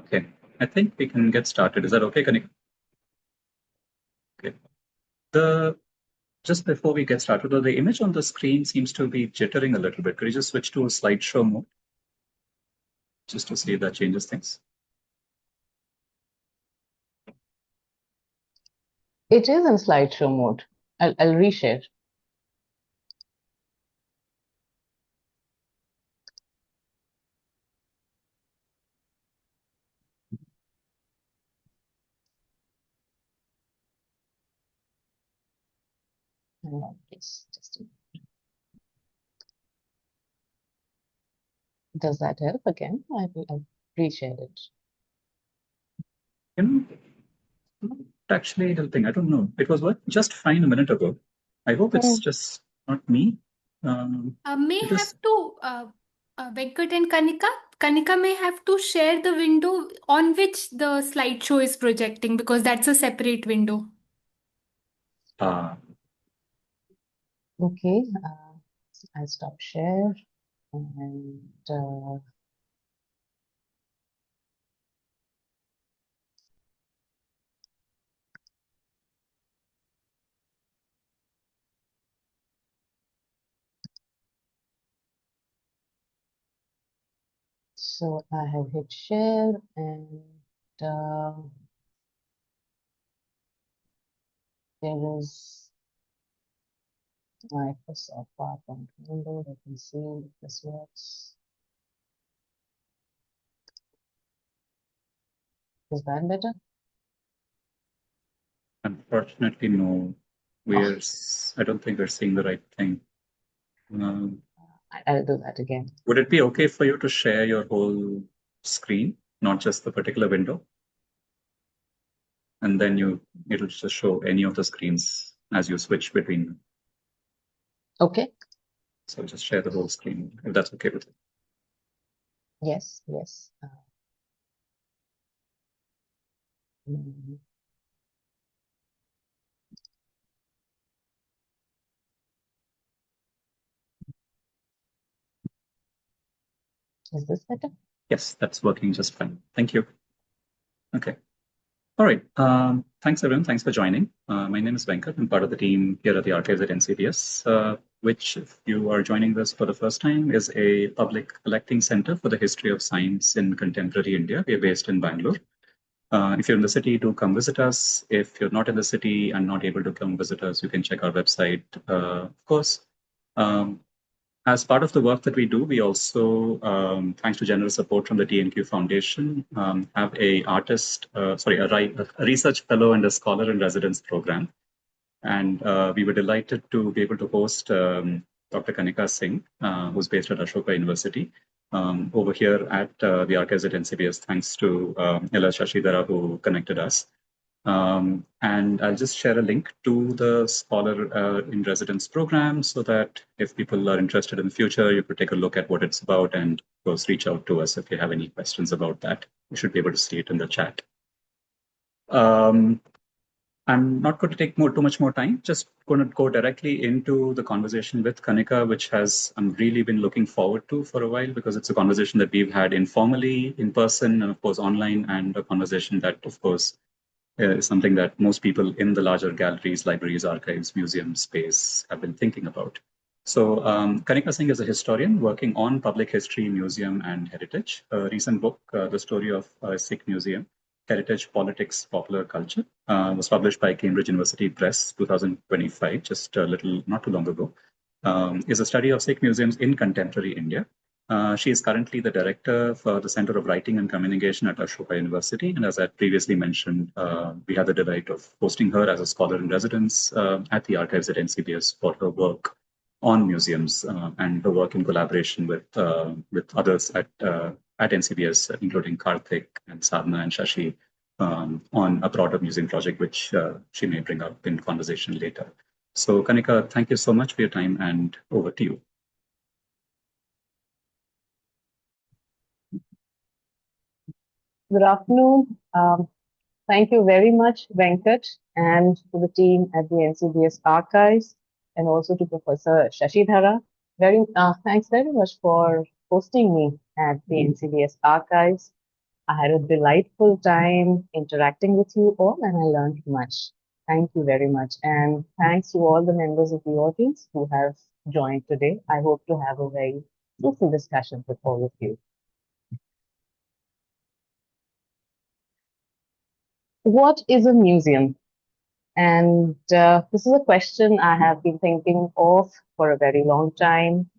Okay, I think we can get started. Is that okay, Kanika? Okay. Just before we get started, though, the image on the screen seems to be jittering a little bit. Could you just switch to a slideshow mode just to see if that changes things? It is in slideshow mode. I'll reshare. Hang on, please. Just a minute. Does that help again? I'll reshare it. You know, not actually helping. I don't know. It was what just fine a minute ago. I hope it's just not me. May it have is- to Venkat and Kanika. Kanika may have to share the window on which the slideshow is projecting because that's a separate window. Okay. I'll stop share and so I have hit share and there is Microsoft PowerPoint window. Let me see if this works. Is that better? Unfortunately, no. I don't think we're seeing the right thing. I'll do that again. Would it be okay for you to share your whole screen, not just the particular window? And then it'll just show any of the screens as you switch between them. Okay. So just share the whole screen, if that's okay with you. Yes. Is this better? Yes, that's working just fine. Thank you. Okay. All right. Thanks, everyone. Thanks for joining. My name is Venkat. I'm part of the team here at the Archives at NCBS, which, if you are joining this for the first time, is a public collecting center for the history of science in contemporary India. We're based in Bangalore. If you're in the city, do come visit us. If you're not in the city and not able to come visit us, you can check our website. Of course, as part of the work that we do, we also, thanks to generous support from the TNQ Foundation, have a research fellow and a scholar in residence program. And we were delighted to be able to host Dr. Kanika Singh, who's based at Ashoka University, over here at the Archives at NCBS, thanks to Ella Shashidhara, who connected us. And I'll just share a link to the Scholar in Residence program so that if people are interested in the future, you could take a look at what it's about and, of course, reach out to us if you have any questions about that. You should be able to see it in the chat. I'm not going to take too much more time, just going to go directly into the conversation with Kanika, which I'm really been looking forward to for a while because it's a conversation that we've had informally, in person, and of course online, and a conversation that, of course, is something that most people in the larger galleries, libraries, archives, museum space have been thinking about. So Kanika Singh is a historian working on public history, museum, and heritage. A recent book, The Story of Sikh Museum, Heritage, Politics, Popular Culture, was published by Cambridge University Press 2025, just not too long ago, is a study of Sikh museums in contemporary India. She is currently the director for the Center of Writing and Communication at Ashoka University. And as I previously mentioned, we had the delight of hosting her as a scholar in residence at the Archives at NCBS for her work on museums and her work in collaboration with others at NCBS, including Karthik and Sadhana and Shashi, on a broader museum project, which she may bring up in conversation later. So Kanika, thank you so much for your time, and over to you. Good afternoon. Thank you very much, Venkat, and to the team at the NCBS Archives, and also to Professor Shashidhara. Thanks very much for hosting me at the NCBS Archives. I had a delightful time interacting with you all, and I learned much. Thank you very much. And thanks to all the members of the audience who have joined today. I hope to have a very fruitful discussion with all of you. What is a museum? And this is a question I have been thinking of for a very long time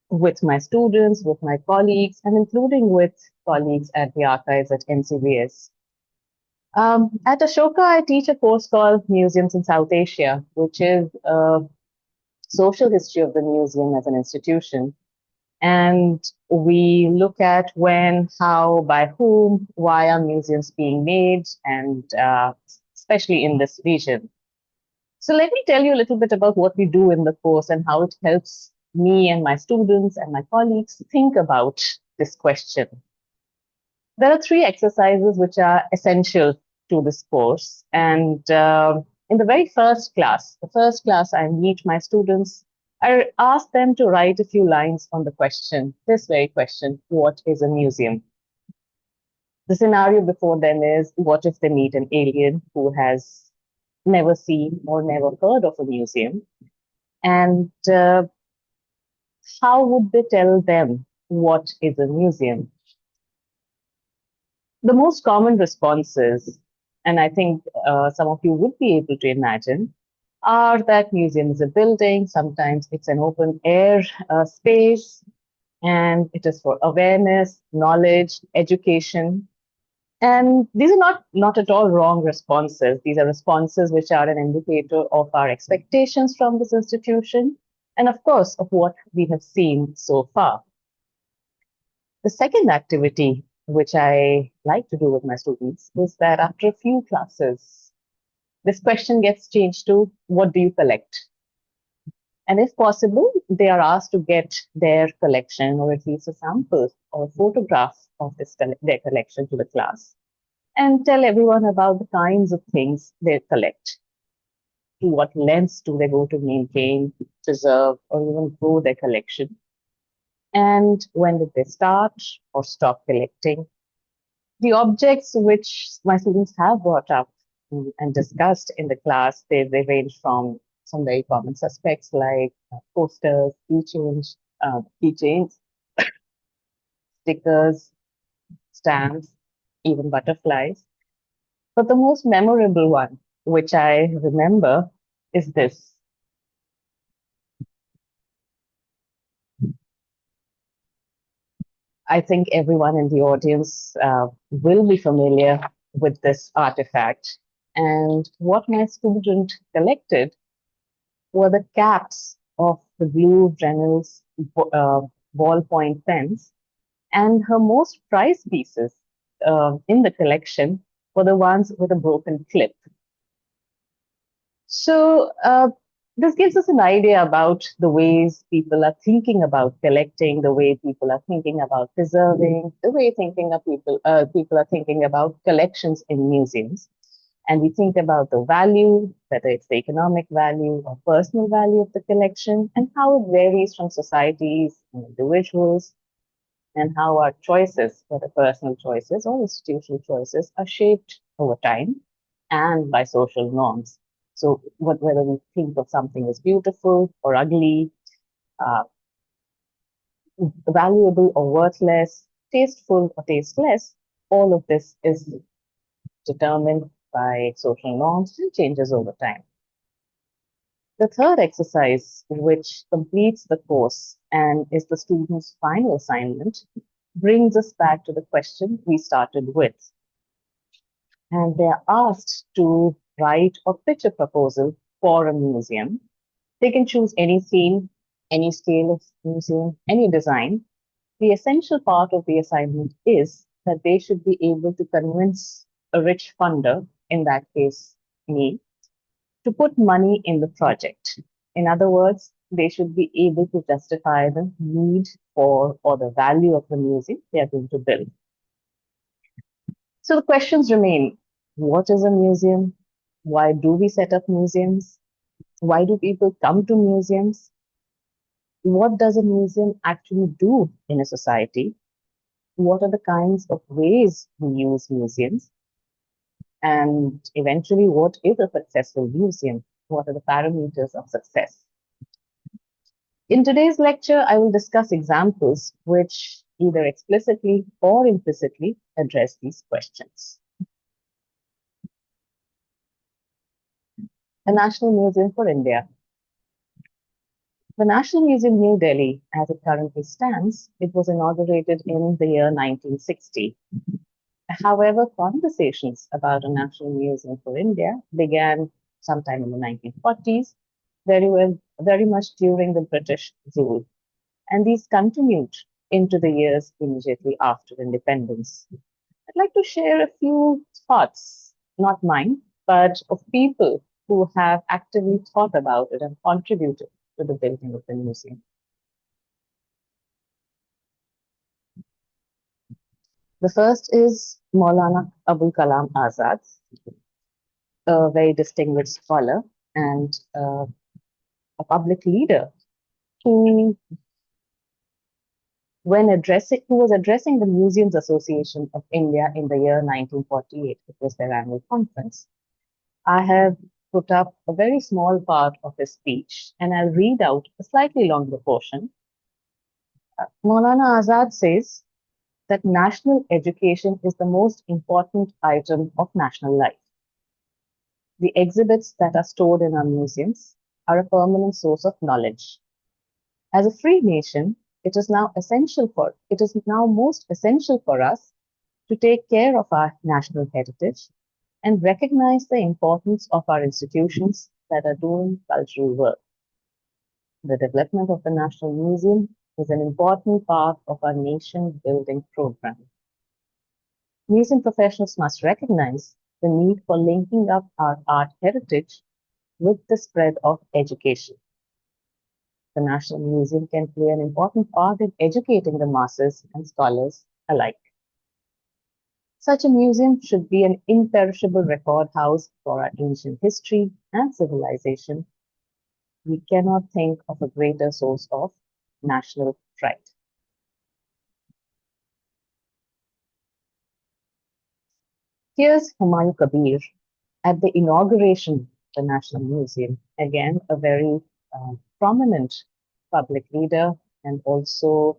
with my students, with my colleagues, and including with colleagues at the archives at NCBS. At Ashoka, I teach a course called Museums in South Asia, which is a social history of the museum as an institution. And we look at when, how, by whom, why are museums being made, and especially in this region. So let me tell you a little bit about what we do in the course and how it helps me and my students and my colleagues think about this question. There are 3 exercises which are essential to this course. And in the very first class, the first class I meet my students, I ask them to write a few lines on the question, this very question, what is a museum? The scenario before them is, what if they meet an alien who has never seen or never heard of a museum? And how would they tell them what is a museum? The most common responses, and I think some of you would be able to imagine, are that museum is a building, sometimes it's an open air space, and it is for awareness, knowledge, education. And these are not at all wrong responses. These are responses which are an indicator of our expectations from this institution, and of course, of what we have seen so far. The second activity, which I like to do with my students, is that after a few classes, this question gets changed to, what do you collect? And if possible, they are asked to get their collection, or at least a sample or a photograph of their collection, to the class, and tell everyone about the kinds of things they collect. To what lengths do they go to maintain, preserve, or even grow their collection? And when did they start or stop collecting? The objects which my students have brought up and discussed in the class, they range from some very common suspects like posters, keychains, stickers, stamps, even butterflies. But the most memorable one, which I remember, is this. I think everyone in the audience will be familiar with this artifact. And what my student collected were the caps of the blue Reynolds ballpoint pens. And her most prized pieces in the collection were the ones with a broken clip. So this gives us an idea about the ways people are thinking about collecting, the way people are thinking about preserving, the way people are thinking about collections in museums. And we think about the value, whether it's the economic value or personal value of the collection, and how it varies from societies and individuals, and how our choices, whether personal choices or institutional choices, are shaped over time and by social norms. So whether we think of something as beautiful or ugly, uh, valuable or worthless, tasteful or tasteless, all of this is determined by social norms and changes over time. The third exercise, which completes the course and is the student's final assignment, brings us back to the question we started with. And they are asked to write or pitch a proposal for a museum. They can choose any theme, any scale of museum, any design. The essential part of the assignment is that they should be able to convince a rich funder, in that case, me, to put money in the project. In other words, they should be able to justify the need for or the value of the museum they are going to build. So the questions remain, what is a museum? Why do we set up museums? Why do people come to museums? What does a museum actually do in a society? what are the kinds of ways we use museums, and eventually, what is a successful museum? What are the parameters of success? In today's lecture, I will discuss examples which either explicitly or implicitly address these questions. The National Museum for India. The National Museum, New Delhi, as it currently stands, it was inaugurated in the year 1960. However, conversations about a National Museum for India began sometime in the 1940s, very much during the British rule, and these continued into the years immediately after independence. I'd like to share a few thoughts, not mine, but of people who have actively thought about it and contributed to the building of the museum. The first is Maulana Abul Kalam Azad, a very distinguished scholar and a public leader who, who was addressing the Museums Association of India in the year 1948. It was their annual conference. I have put up a very small part of his speech, and I'll read out a slightly longer portion. Maulana Azad says that national education is the most important item of national life. The exhibits that are stored in our museums are a permanent source of knowledge. As a free nation, it is now most essential for us to take care of our national heritage and recognize the importance of our institutions that are doing cultural work. The development of the National Museum is an important part of our nation-building program. Museum professionals must recognize the need for linking up our art heritage with the spread of education. The National Museum can play an important part in educating the masses and scholars alike. Such a museum should be an imperishable record house for our ancient history and civilization. We cannot think of a greater source of national pride. Here's Humayun Kabir at the inauguration of the National Museum. Again, a very prominent public leader and also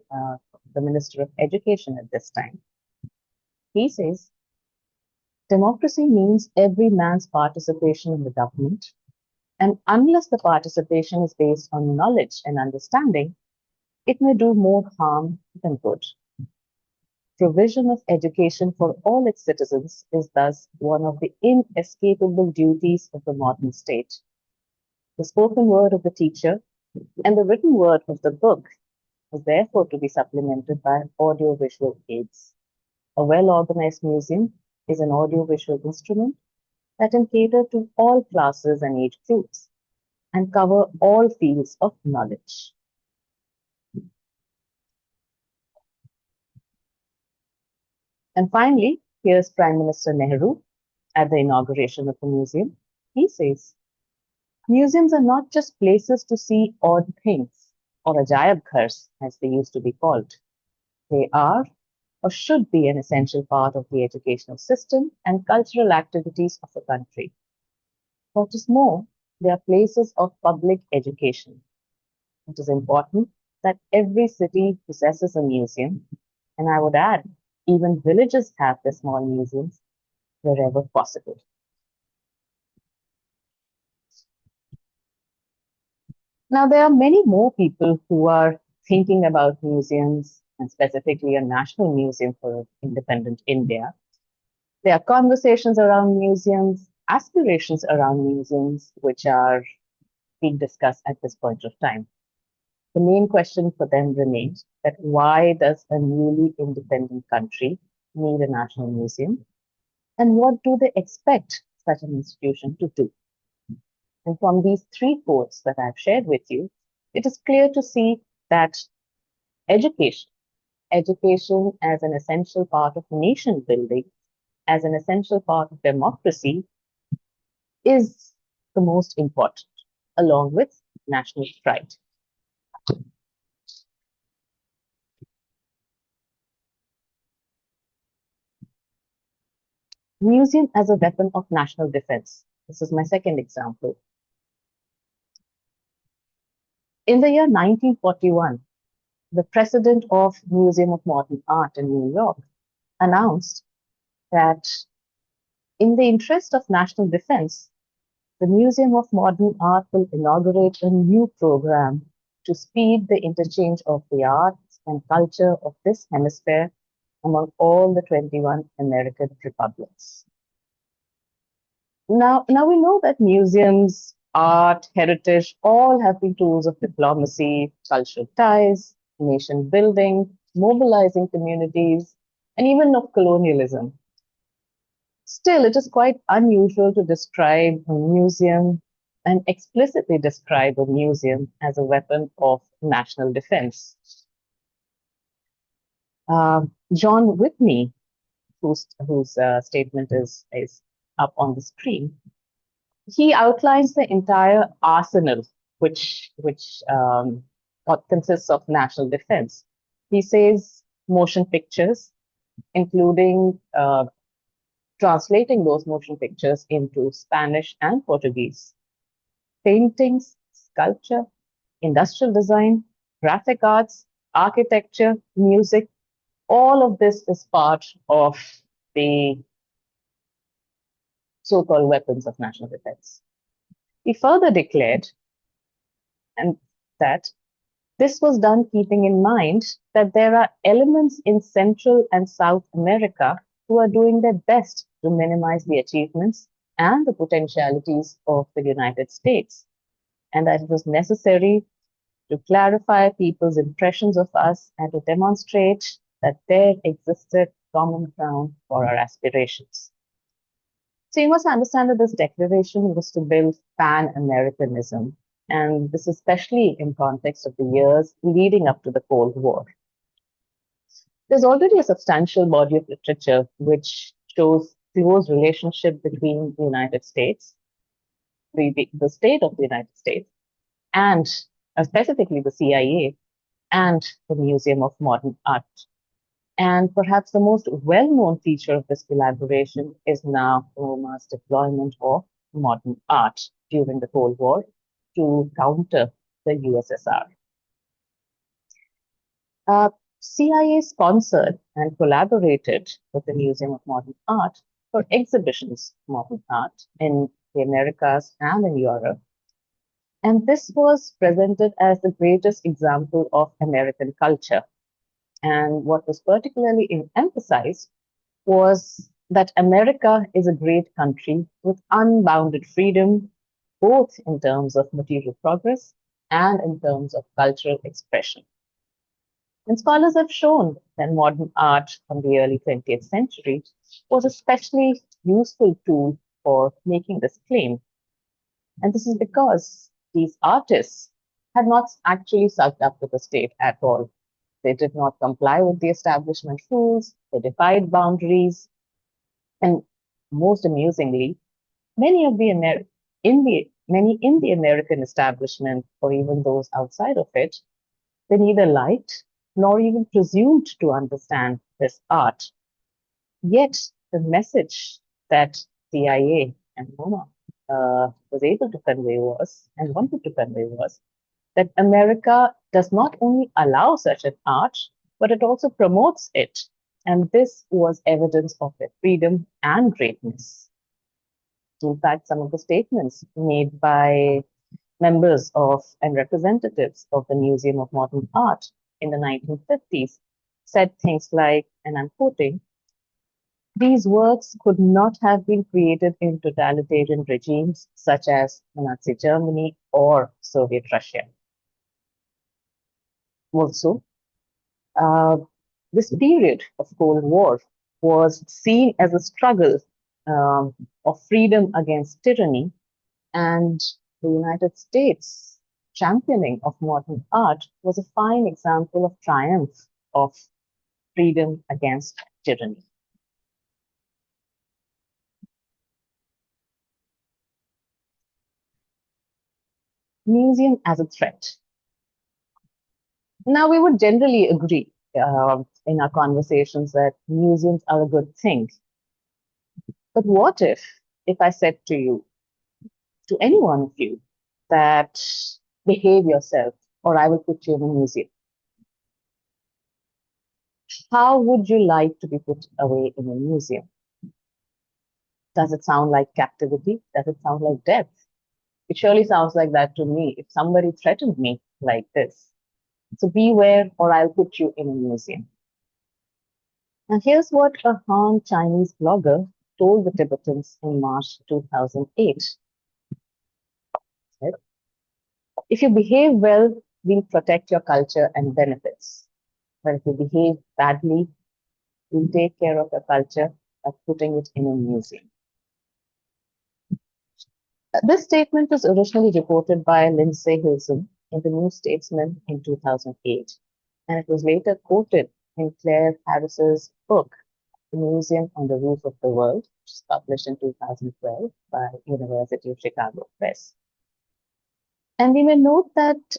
the Minister of Education at this time. He says, democracy means every man's participation in the government, and unless the participation is based on knowledge and understanding, it may do more harm than good. Provision of education for all its citizens is thus one of the inescapable duties of the modern state. The spoken word of the teacher and the written word of the book is therefore to be supplemented by audiovisual aids. A well-organized museum is an audiovisual instrument that can cater to all classes and age groups and cover all fields of knowledge. And finally, here's Prime Minister Nehru at the inauguration of the museum. He says, museums are not just places to see odd things or ajaib ghars, as they used to be called. They are or should be an essential part of the educational system and cultural activities of the country. What is more, they are places of public education. It is important that every city possesses a museum, and I would add, even villages have their small museums wherever possible. Now, there are many more people who are thinking about museums, and specifically a national museum for independent India. There are conversations around museums, aspirations around museums, which are being discussed at this point of time. The main question for them remains that why does a newly independent country need a national museum? And what do they expect such an institution to do? And from these three quotes that I've shared with you, it is clear to see that education as an essential part of nation building, as an essential part of democracy, is the most important, along with national pride. Museum as a weapon of national defense. This is my second example. In the year 1941, the president of Museum of Modern Art in New York announced that in the interest of national defense, the Museum of Modern Art will inaugurate a new program to speed the interchange of the arts and culture of this hemisphere among all the 21 American republics. Now we know that museums, art, heritage, all have been tools of diplomacy, cultural ties, nation building, mobilizing communities, and even of colonialism. Still, it is quite unusual to describe a museum and explicitly describe a museum as a weapon of national defense. John Whitney, whose statement is up on the screen, he outlines the entire arsenal which consists of national defense. He says motion pictures, including translating those motion pictures into Spanish and Portuguese, paintings, sculpture, industrial design, graphic arts, architecture, music, all of this is part of the so-called weapons of national defense. He further declared and that this was done keeping in mind that there are elements in Central and South America who are doing their best to minimize the achievements and the potentialities of the United States, and that it was necessary to clarify people's impressions of us and to demonstrate that there existed common ground for our aspirations. So you must understand that this declaration was to build pan-Americanism, and this especially in context of the years leading up to the Cold War. There's already a substantial body of literature which shows close relationship between the United States, the state of the United States, and specifically the CIA and the Museum of Modern Art. And perhaps the most well-known feature of this collaboration is now MoMA's deployment of modern art during the Cold War to counter the USSR. CIA sponsored and collaborated with the Museum of Modern Art for exhibitions of modern art in the Americas and in Europe. And this was presented as the greatest example of American culture. And what was particularly emphasized was that America is a great country with unbounded freedom, both in terms of material progress and in terms of cultural expression. And scholars have shown that modern art from the early 20th century was a especially useful tool for making this claim. And this is because these artists had not actually sucked up to the state at all. They did not comply with the establishment rules, they defied boundaries, and most amusingly, many in the American establishment, or even those outside of it, they neither liked nor even presumed to understand this art. Yet the message that CIA and MoMA was able to convey was, and wanted to convey was, that America does not only allow such an art, but it also promotes it. And this was evidence of their freedom and greatness. In fact, some of the statements made by members of and representatives of the Museum of Modern Art in the 1950s said things like, and I'm quoting, "These works could not have been created in totalitarian regimes such as Nazi Germany or Soviet Russia." Also, this period of Cold War was seen as a struggle of freedom against tyranny, and the United States championing of modern art was a fine example of triumph of freedom against tyranny. Museum as a threat. Now, we would generally agree in our conversations that museums are a good thing. But what if I said to you, to any one of you, that behave yourself or I will put you in a museum? How would you like to be put away in a museum? Does it sound like captivity? Does it sound like death? It surely sounds like that to me if somebody threatened me like this. So beware or I'll put you in a museum. And here's what a Han Chinese blogger told the Tibetans in March 2008. Right? If you behave well, we'll protect your culture and benefits. But if you behave badly, we'll take care of your culture by putting it in a museum. This statement was originally reported by Lindsay Hilson in the New Statesman in 2008, and it was later quoted in Claire Harris's book, The Museum on the Roof of the World, which was published in 2012 by University of Chicago Press. And we may note that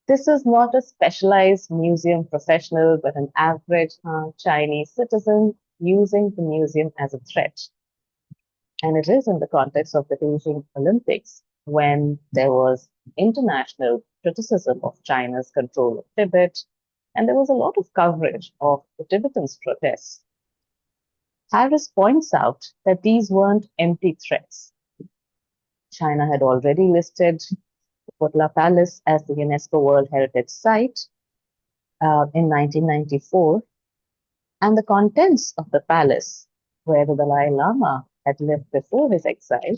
this is not a specialized museum professional, but an average Chinese citizen using the museum as a threat. And it is in the context of the Beijing Olympics when there was international criticism of China's control of Tibet, and there was a lot of coverage of the Tibetans' protests. Harris points out that these weren't empty threats. China had already listed Potla Palace as the UNESCO World Heritage Site in 1994, and the contents of the palace, where the Dalai Lama had lived before his exile,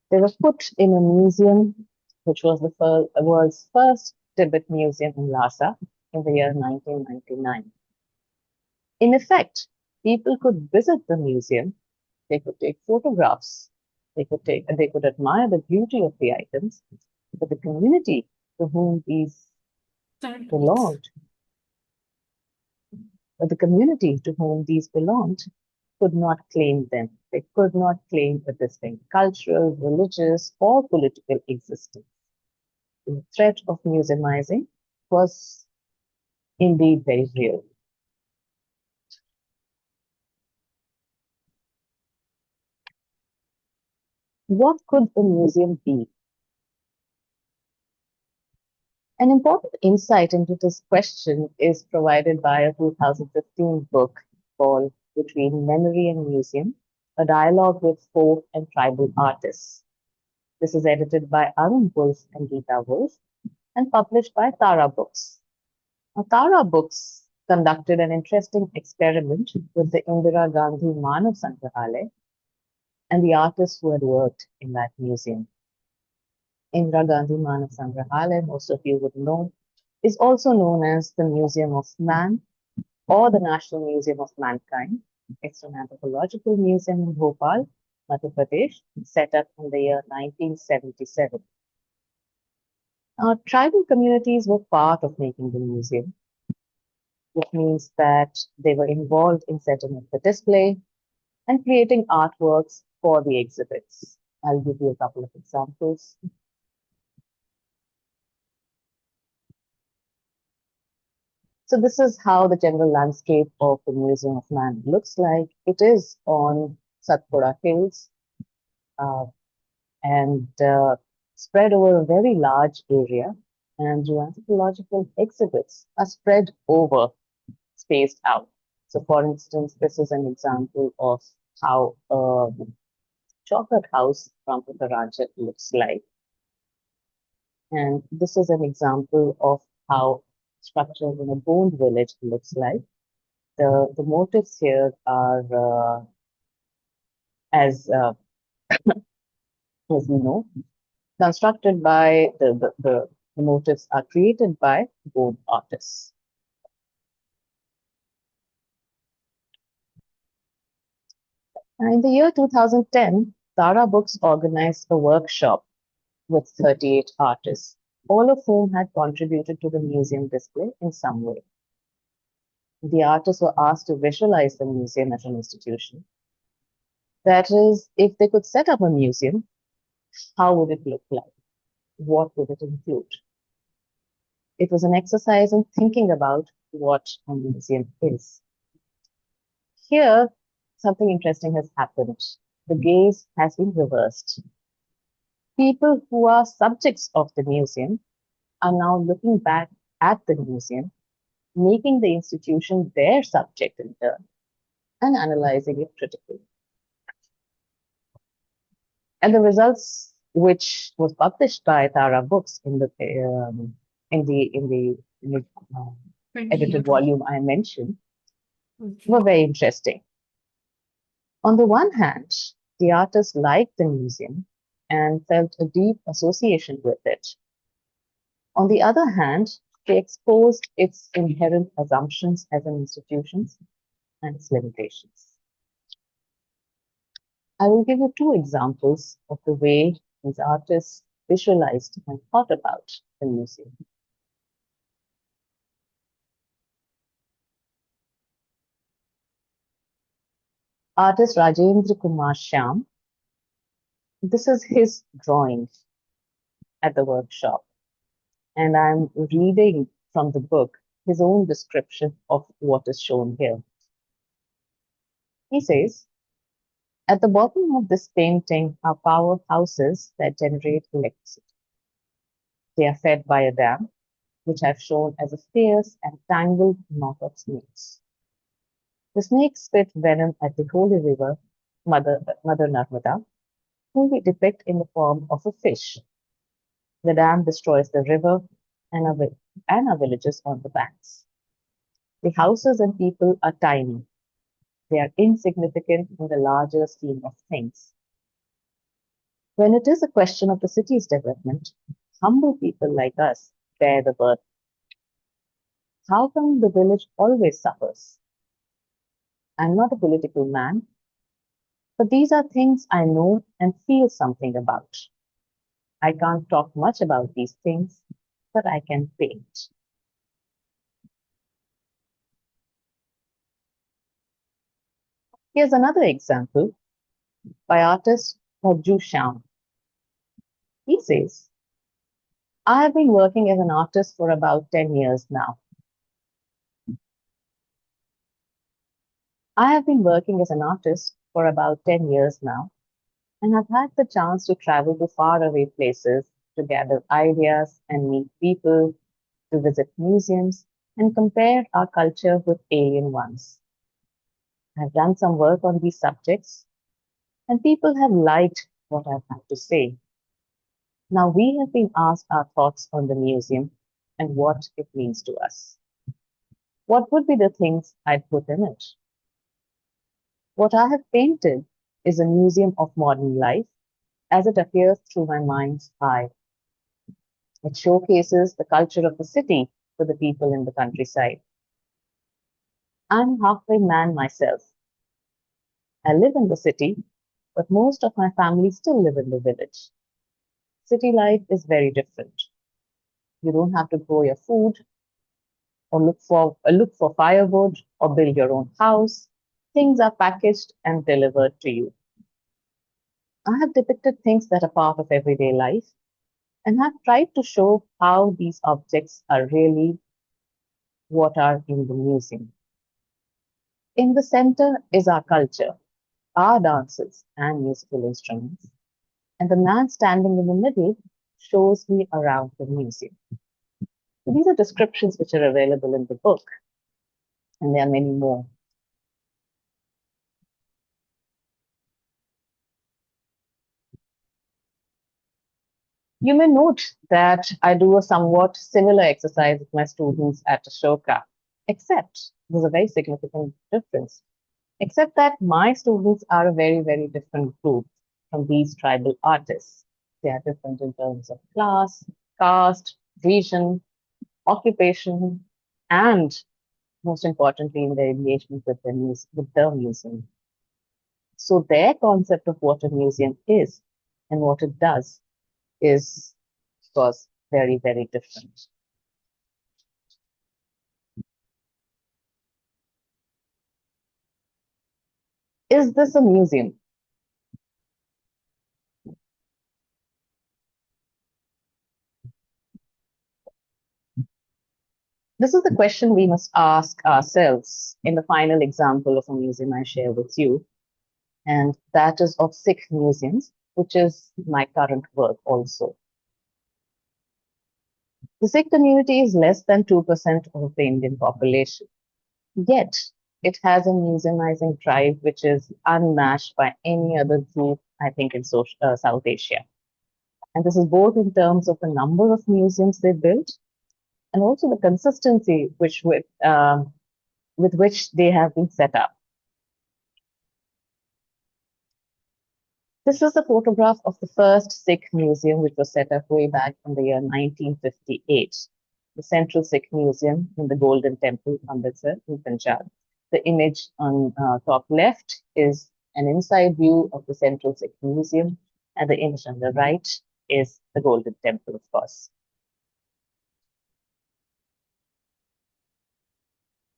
they were put in a museum, which was the world's first Tibet museum in Lhasa in the year 1999. In effect, people could visit the museum, they could take photographs, they could admire the beauty of the items, but the community to whom these belonged, could not claim them. They could not claim a distinct cultural, religious, or political existence. The threat of museumizing was indeed very real. What could a museum be? An important insight into this question is provided by a 2015 book called Between Memory and Museum, a dialogue with folk and tribal artists. This is edited by Arun Wolf and Geeta Wolf and published by Tara Books. Now, Tara Books conducted an interesting experiment with the Indira Gandhi Manav Sangrahalaya and the artists who had worked in that museum. Indira Gandhi Manav Sangrahalaya, most of you would know, is also known as the Museum of Man or the National Museum of Mankind. It's an anthropological museum in Bhopal, Madhya Pradesh, set up in the year 1977. Tribal communities were part of making the museum, which means that they were involved in setting up the display and creating artworks for the exhibits. I'll give you a couple of examples. So this is how the general landscape of the Museum of Man looks like. It is on Satpura Hills and spread over a very large area. And the anthropological exhibits are spread over, spaced out. So for instance, this is an example of how a chocolate house from Uttarakhand looks like. And this is an example of how structure in a bone village looks like. The motifs here are, as we know, constructed by the motifs are created by bone artists. In the year 2010, Tara Books organized a workshop with 38 artists, all of whom had contributed to the museum display in some way. The artists were asked to visualize the museum as an institution. That is, if they could set up a museum, how would it look like? What would it include? It was an exercise in thinking about what a museum is. Here, something interesting has happened. The gaze has been reversed. People who are subjects of the museum are now looking back at the museum, making the institution their subject in turn, and analyzing it critically. And the results, which was published by Tara Books in the in the edited volume I mentioned, were very interesting. On the one hand, the artists liked the museum and felt a deep association with it. On the other hand, they exposed its inherent assumptions as an institution and its limitations. I will give you two examples of the way these artists visualized and thought about the museum. Artist Rajendra Kumar Shyam, this is his drawing at the workshop, and I'm reading from the book his own description of what is shown here. He says, at the bottom of this painting are powerhouses that generate electricity. They are fed by a dam, which I've shown as a fierce and tangled knot of snakes. The snakes spit venom at the holy river, Mother Narmada, whom we depict in the form of a fish. The dam destroys the river and our villages on the banks. The houses and people are tiny. They are insignificant in the larger scheme of things. When it is a question of the city's development, humble people like us bear the burden. How come the village always suffers? I'm not a political man, but these are things I know and feel something about. I can't talk much about these things, but I can paint. Here's another example by artist Raju Shyam. He says, I have been working as an artist for about 10 years now. I have been working as an artist for about 10 years now, and I've had the chance to travel to faraway places to gather ideas and meet people, to visit museums, and compare our culture with alien ones. I've done some work on these subjects, and people have liked what I've had to say. Now we have been asked our thoughts on the museum and what it means to us. What would be the things I'd put in it? What I have painted is a museum of modern life as it appears through my mind's eye. It showcases the culture of the city for the people in the countryside. I'm a halfway man myself. I live in the city, but most of my family still live in the village. City life is very different. You don't have to grow your food or look for firewood or build your own house. Things are packaged and delivered to you. I have depicted things that are part of everyday life and have tried to show how these objects are really what are in the museum. In the center is our culture, our dances and musical instruments, and the man standing in the middle shows me around the museum. So these are descriptions which are available in the book, and there are many more. You may note that I do a somewhat similar exercise with my students at Ashoka, except there's a very significant difference, except that my students are a very, very different group from these tribal artists. They are different in terms of class, caste, region, occupation, and most importantly, in their engagement with the museum. So their concept of what a museum is and what it does is, of course, very, very different. Is this a museum? This is the question we must ask ourselves in the final example of a museum I share with you. and that is of Sikh museums, which is my current work also. The Sikh community is less than 2% of the Indian population, yet it has a museumizing drive which is unmatched by any other group, I think, in South Asia. And this is both in terms of the number of museums they built and also the consistency with which they have been set up. This is a photograph of the first Sikh museum, which was set up way back in the year 1958, the Central Sikh Museum in the Golden Temple, Amritsar, in Punjab. The image on top left is an inside view of the Central Sikh Museum, and the image on the right is the Golden Temple, of course.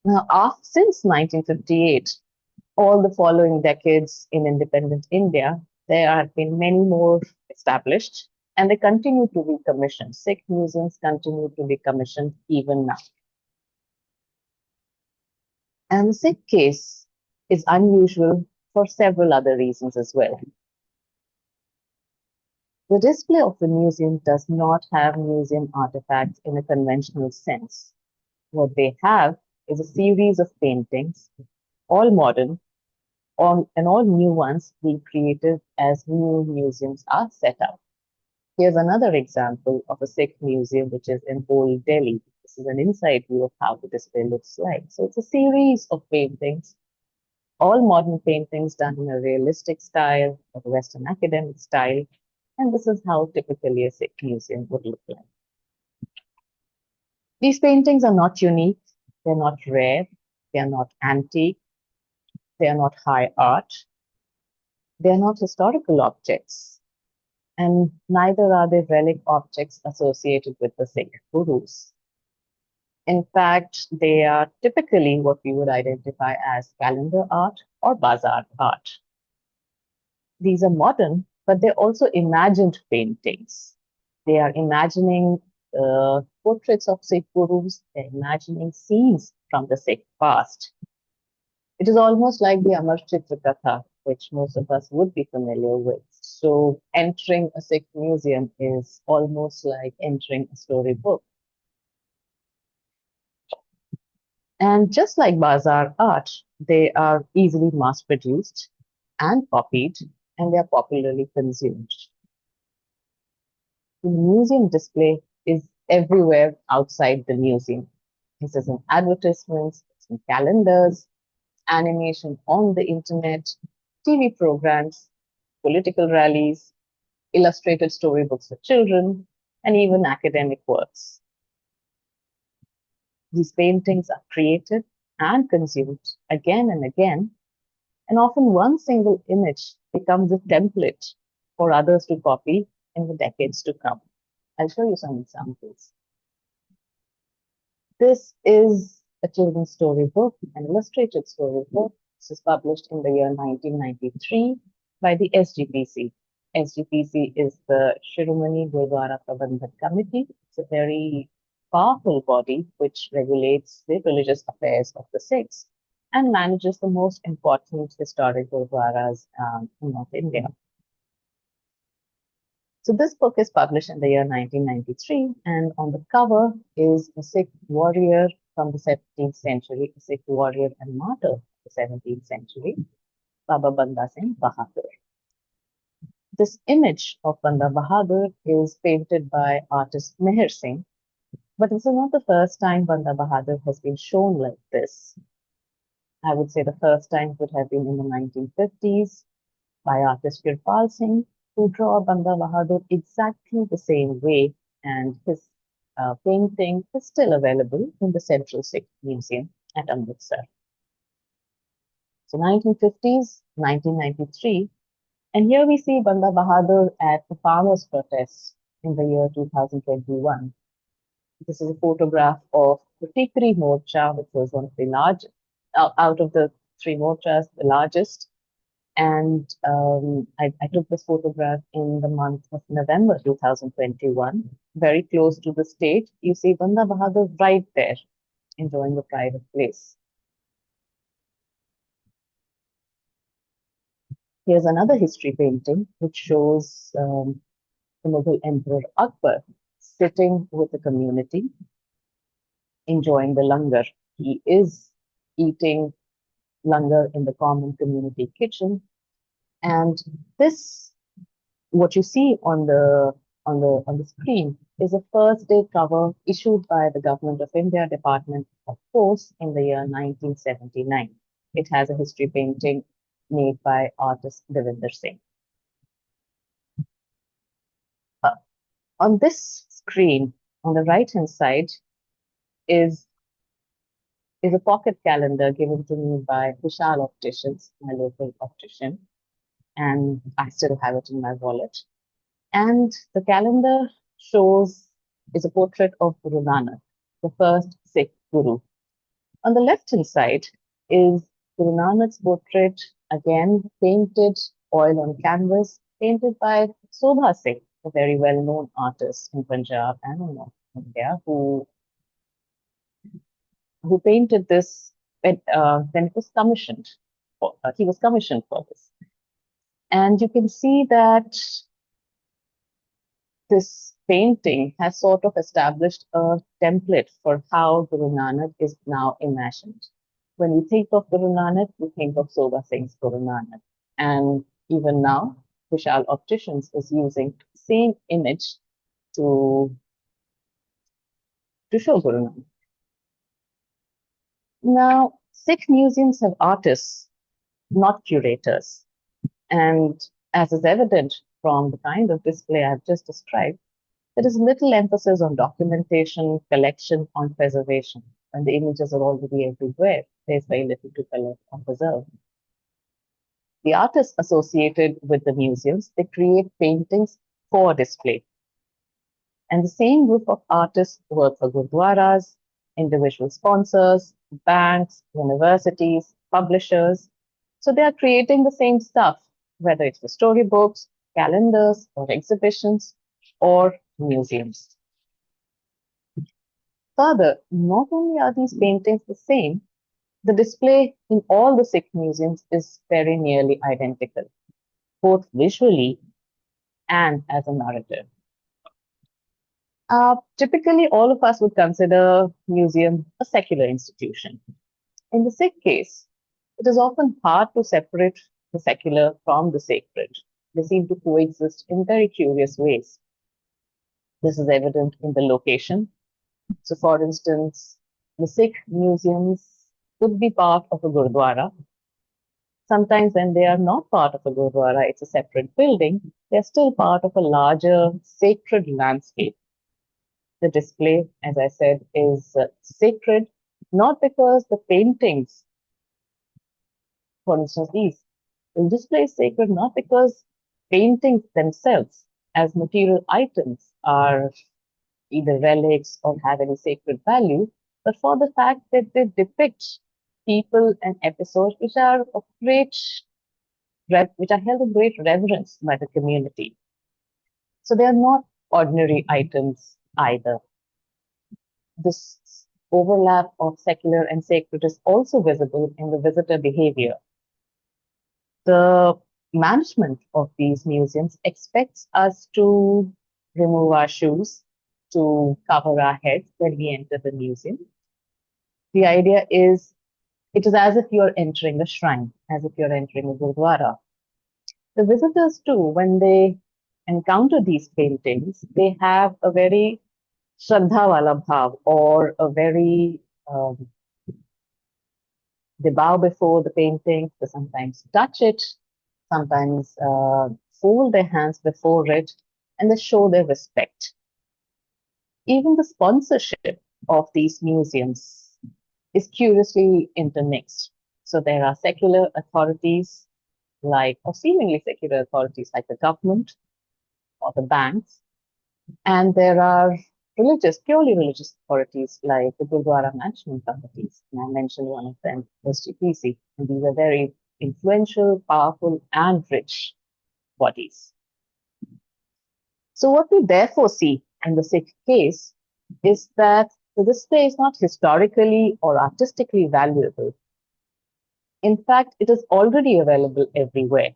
Now, since 1958, all the following decades in independent India, there have been many more established, and they continue to be commissioned. Sikh museums continue to be commissioned even now. And the Sikh case is unusual for several other reasons as well. The display of the museum does not have museum artifacts in a conventional sense. What they have is a series of paintings, all modern, and all new ones being created as new museums are set up. Here's another example of a Sikh museum, which is in Old Delhi. This is an inside view of how the display looks like. So it's a series of paintings, all modern paintings done in a realistic style, a Western academic style. And this is how typically a Sikh museum would look like. These paintings are not unique, they're not rare, they're not antique, they are not high art, they are not historical objects, and neither are they relic objects associated with the Sikh gurus. In fact, they are typically what we would identify as calendar art or bazaar art. These are modern, but they're also imagined paintings. They are imagining portraits of Sikh gurus, they're imagining scenes from the Sikh past. It is almost like the Amar Chitra Katha, which most of us would be familiar with. So entering a Sikh museum is almost like entering a storybook. And just like bazaar art, they are easily mass-produced and copied, and they are popularly consumed. The museum display is everywhere outside the museum. This is in advertisements, it's in calendars, animation on the internet, TV programs, political rallies, illustrated storybooks for children, and even academic works. These paintings are created and consumed again and again, and often one single image becomes a template for others to copy in the decades to come. I'll show you some examples. This is a children's storybook, an illustrated storybook. This is published in the year 1993 by the SGPC. SGPC is the Shiromani Gurdwara Prabandhak Committee. It's a very powerful body which regulates the religious affairs of the Sikhs and manages the most important historic Gurdwaras in North India. So this book is published in the year 1993, and on the cover is a Sikh warrior from the 17th century, a Sikh warrior and martyr of the 17th century, Baba Banda Singh Bahadur. This image of Banda Bahadur is painted by artist Meher Singh, but this is not the first time Banda Bahadur has been shown like this. I would say the first time would have been in the 1950s by artist Kirpal Singh, who draw Banda Bahadur exactly the same way, and his painting is still available in the Central Sikh Museum at Amritsar. So 1950s, 1993, and here we see Banda Bahadur at the farmers' protest in the year 2021. This is a photograph of the Tikri Morcha, which was one of the largest, out of the three morchas, the largest. And I took this photograph in the month of November 2021, very close to the stage. You see Banda Bahadur right there, enjoying a private place. Here's another history painting which shows the Mughal Emperor Akbar sitting with the community, enjoying the langar. He is eating langar in the common community kitchen, and this, what you see on the screen, is a first day cover issued by the Government of India Department of Posts in the year 1979. It has a history painting made by artist Devinder Singh. On this screen, on the right-hand side, is a pocket calendar given to me by Vishal Opticians, my local optician, and I still have it in my wallet. And the calendar is a portrait of Guru Nanak, the first Sikh Guru. On the left-hand side is Guru Nanak's portrait, again painted oil on canvas, painted by Sobha Singh, a very well-known artist in Punjab and in North India, who painted this when it was commissioned. He was commissioned for this. And you can see that this painting has sort of established a template for how Guru Nanak is now imagined. When we think of Guru Nanak, we think of Sobha Singh's Guru Nanak. And even now, Vishal Opticians is using the same image to show Guru Nanak. Now, Sikh museums have artists, not curators. And as is evident from the kind of display I've just described, there is little emphasis on documentation, collection, on preservation. When the images are already everywhere, there's very little to collect or preserve. The artists associated with the museums, they create paintings for display. And the same group of artists work for gurdwaras, individual sponsors, banks, universities, publishers. So they are creating the same stuff, whether it's for storybooks, calendars, or exhibitions, or museums. Further, not only are these paintings the same, the display in all the Sikh museums is very nearly identical, both visually and as a narrative. Typically, all of us would consider museum a secular institution. In the Sikh case, it is often hard to separate the secular from the sacred. They seem to coexist in very curious ways. This is evident in the location. So, for instance, the Sikh museums could be part of a gurdwara. Sometimes when they are not part of a gurdwara, it's a separate building, they're still part of a larger sacred landscape. The display, as I said, is sacred, not because the paintings, for instance, the display is sacred not because paintings themselves as material items are either relics or have any sacred value, but for the fact that they depict people and episodes which are of which are held in great reverence by the community. So they are not ordinary items either. This overlap of secular and sacred is also visible in the visitor behavior. The management of these museums expects us to remove our shoes, to cover our heads when we enter the museum. The idea is, it is as if you're entering a shrine, as if you're entering a gurdwara. The visitors too, when they encounter these paintings, they have a very Shraddha wala bhav, or a very, they bow before the painting, they sometimes touch it, sometimes fold their hands before it, and they show their respect. Even the sponsorship of these museums is curiously intermixed. So there are secular authorities or seemingly secular authorities like the government or the banks, and there are purely religious authorities like the Gurdwara Management Committees. And I mentioned one of them, SGPC, and these are very influential, powerful, and rich bodies. So what we therefore see in the Sikh case is that the display is not historically or artistically valuable. In fact, it is already available everywhere.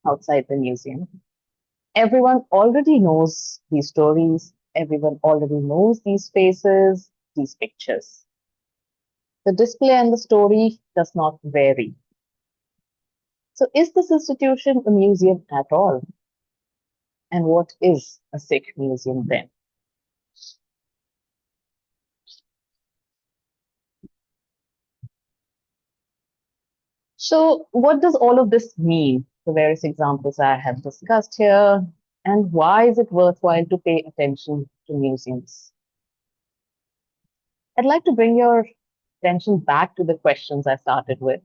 outside the museum. Everyone already knows these stories. Everyone already knows these faces, these pictures. The display and the story does not vary. So is this institution a museum at all? And what is a Sikh museum then? So what does all of this mean? The various examples I have discussed here, and why is it worthwhile to pay attention to museums? I'd like to bring your attention back to the questions I started with.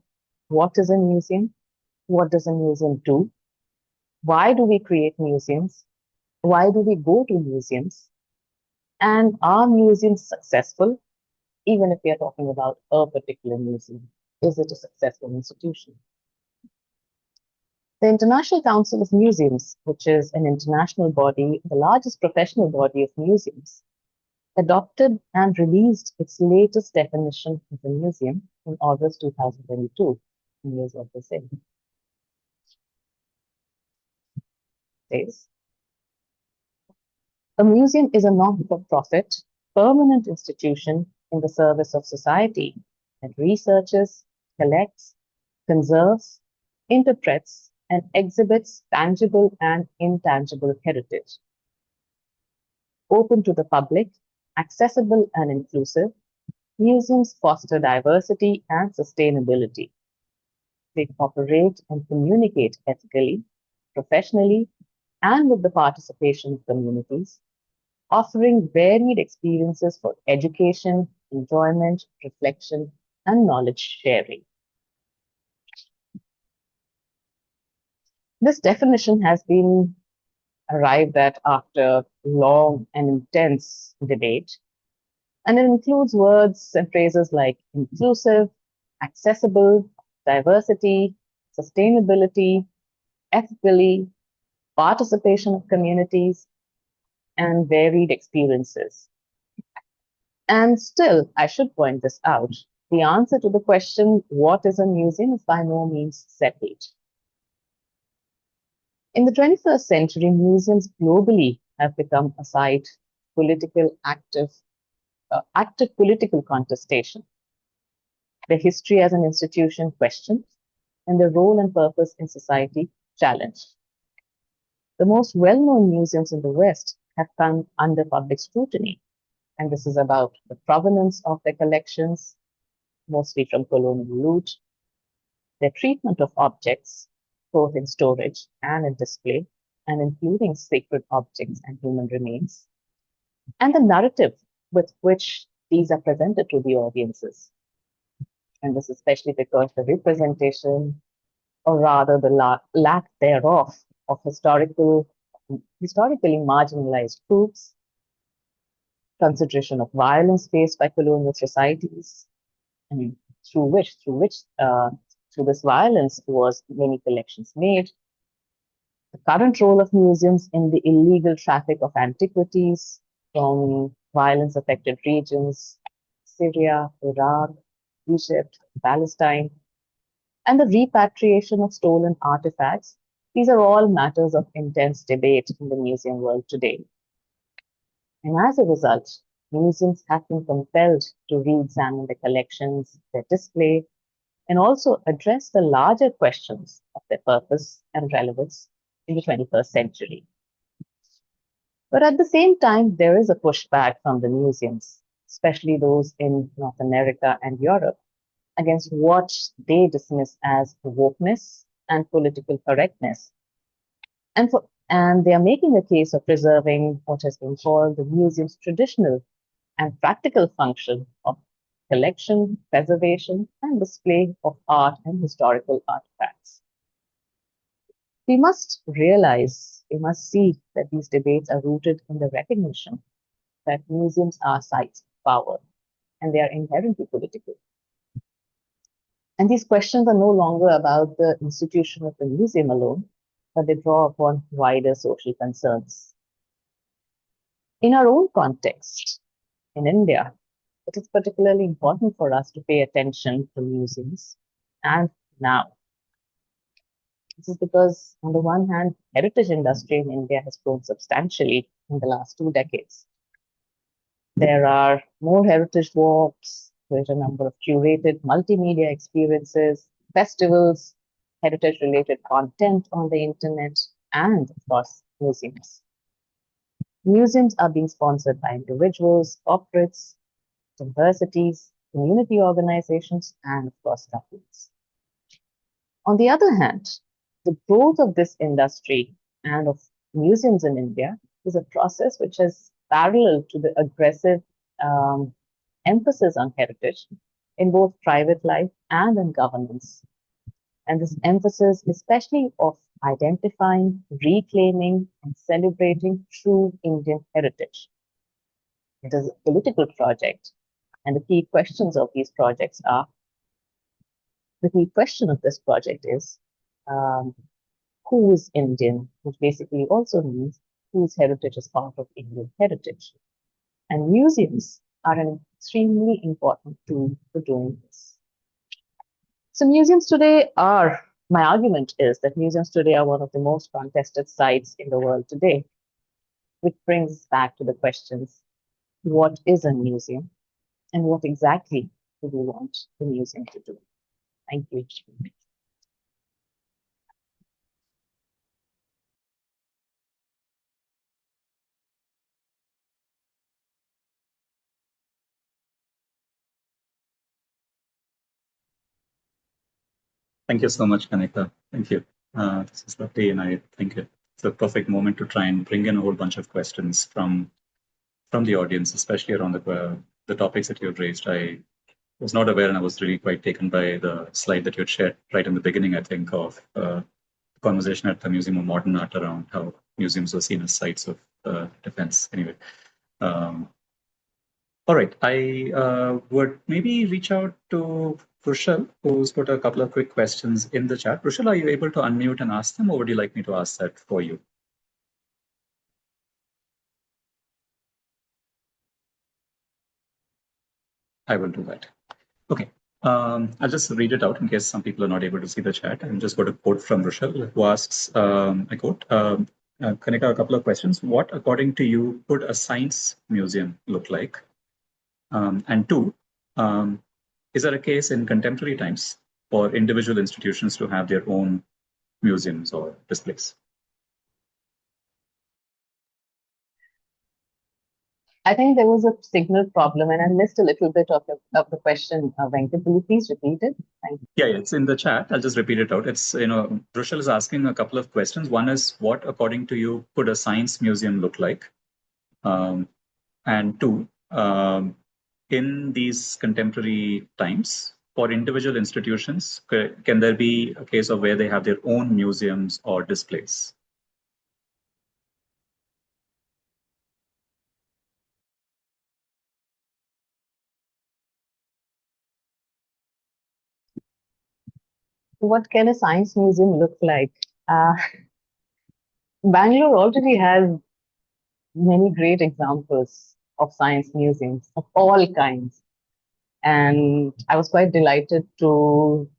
What is a museum? What does a museum do? Why do we create museums? Why do we go to museums? And are museums successful? Even if we are talking about a particular museum, is it a successful institution? The International Council of Museums, which is an international body, the largest professional body of museums, adopted and released its latest definition of a museum in August 2022. And here's what they say. It says, a museum is a non-for-profit, permanent institution in the service of society that researches, collects, conserves, interprets, and exhibits tangible and intangible heritage. Open to the public, accessible and inclusive, museums foster diversity and sustainability. They cooperate and communicate ethically, professionally, and with the participation of communities, offering varied experiences for education, enjoyment, reflection, and knowledge sharing. This definition has been arrived at after long and intense debate, and it includes words and phrases like inclusive, accessible, diversity, sustainability, ethically, participation of communities, and varied experiences. And still, I should point this out, the answer to the question, what is a museum, is by no means settled. In the 21st century, museums globally have become a site active political contestation. Their history as an institution questioned, and their role and purpose in society challenged. The most well-known museums in the West have come under public scrutiny, and this is about the provenance of their collections, mostly from colonial loot, their treatment of objects, both in storage and in display, and including sacred objects and human remains, and the narrative with which these are presented to the audiences. And this especially because the representation, or rather the lack thereof, of historically marginalized groups, consideration of violence faced by colonial societies, and through this violence was many collections made. The current role of museums in the illegal traffic of antiquities from violence-affected regions, Syria, Iraq, Egypt, Palestine, and the repatriation of stolen artifacts. These are all matters of intense debate in the museum world today. And as a result, museums have been compelled to re-examine their collections, their display, and also address the larger questions of their purpose and relevance in the 21st century. But at the same time, there is a pushback from the museums, especially those in North America and Europe, against what they dismiss as wokeness and political correctness. And they are making a case of preserving what has been called the museum's traditional and practical function of collection, preservation, and display of art and historical artifacts. We must see that these debates are rooted in the recognition that museums are sites of power, and they are inherently political. And these questions are no longer about the institution of the museum alone, but they draw upon wider social concerns. In our own context, in India, it is particularly important for us to pay attention to museums, and now. This is because, on the one hand, heritage industry in India has grown substantially in the last 2 decades. There are more heritage walks, greater number of curated multimedia experiences, festivals, heritage-related content on the internet, and of course, museums. Museums are being sponsored by individuals, corporates, universities, community organizations, and of course, governments. On the other hand, the growth of this industry and of museums in India is a process which is parallel to the aggressive um, emphasis on heritage in both private life and in governance. And this emphasis, especially of identifying, reclaiming, and celebrating true Indian heritage. It is a political project, and the key questions of these projects are the key question of this project is um, who is Indian, which basically also means whose heritage is part of Indian heritage. And museums are an extremely important tool for doing this. So museums today are, my argument is that museums today are one of the most contested sites in the world today, which brings us back to the questions, what is a museum and what exactly do we want the museum to do? Thank you. Thank you so much, Kanika. Thank you. This is lovely, and I think it's a perfect moment to try and bring in a whole bunch of questions from the audience, especially around the topics that you've raised. I was not aware, and I was really quite taken by the slide that you had shared right in the beginning, I think, of the conversation at the Museum of Modern Art around how museums were seen as sites of defense. Anyway, all right, I would maybe reach out to Rushal, who's put a couple of quick questions in the chat. Rushal, are you able to unmute and ask them, or would you like me to ask that for you? I will do that. Okay. I'll just read it out in case some people are not able to see the chat. I'm just going to quote from Rochelle, who asks, I quote, Kanika, a couple of questions. What, according to you, could a science museum look like? And two, is there a case in contemporary times for individual institutions to have their own museums or displays? I think there was a signal problem and I missed a little bit of the question. Venkat, will you please repeat it? Thank you. Yeah, it's in the chat. I'll just repeat it out. It's, Rochelle is asking a couple of questions. One is, what, according to you, could a science museum look like? And two, in these contemporary times, for individual institutions, can there be a case of where they have their own museums or displays? What can a science museum look like? Bangalore already has many great examples of science museums of all kinds. And I was quite delighted to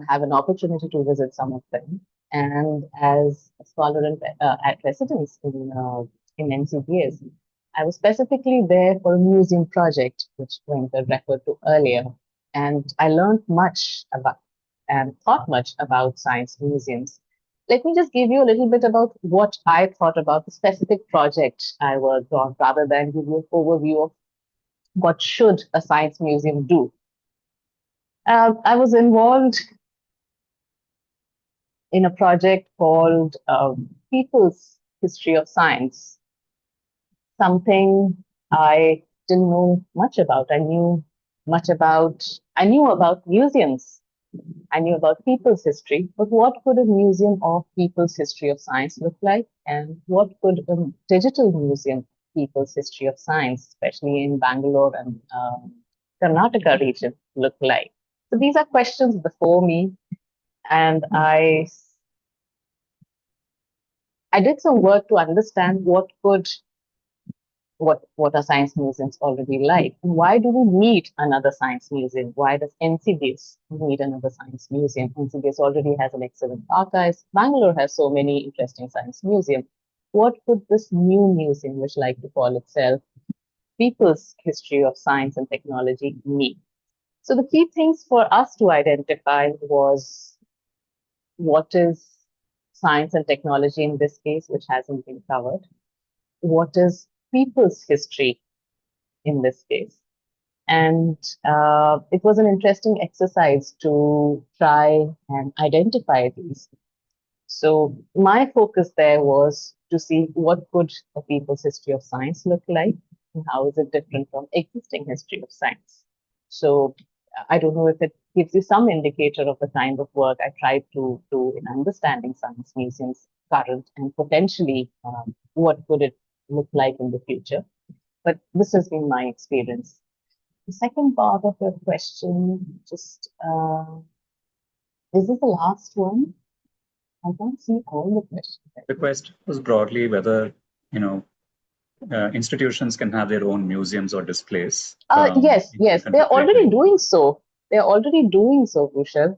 have an opportunity to visit some of them. And as a scholar at residence in NCBS, I was specifically there for a museum project, which Venkat referred to earlier. And I learned much about and thought much about science museums. Let me just give you a little bit about what I thought about the specific project I worked on, rather than give you an overview of what should a science museum do. I was involved in a project called People's History of Science, something I didn't know much about. I knew about museums. I knew about people's history, but what could a museum of people's history of science look like? And what could a digital museum people's history of science, especially in Bangalore and Karnataka region, look like? So these are questions before me, and I did some work to understand what could what are science museums already like? And why do we need another science museum? Why does NCBS need another science museum? NCBS already has an excellent archives. Bangalore has so many interesting science museums. What could this new museum, which like to call itself People's History of Science and Technology, mean? So the key things for us to identify was what is science and technology in this case, which hasn't been covered. What is people's history in this case? And it was an interesting exercise to try and identify these. So my focus there was to see what could a people's history of science look like and how is it different from existing history of science. So I don't know if it gives you some indicator of the kind of work I tried to do in understanding science museums current and potentially what could it look like in the future. But this has been my experience. The second part of your question, just is this the last one? I don't see all the questions. The question was broadly whether, institutions can have their own museums or displays. Yes, in they're already contemporary. doing so. They're already doing so, Kushal.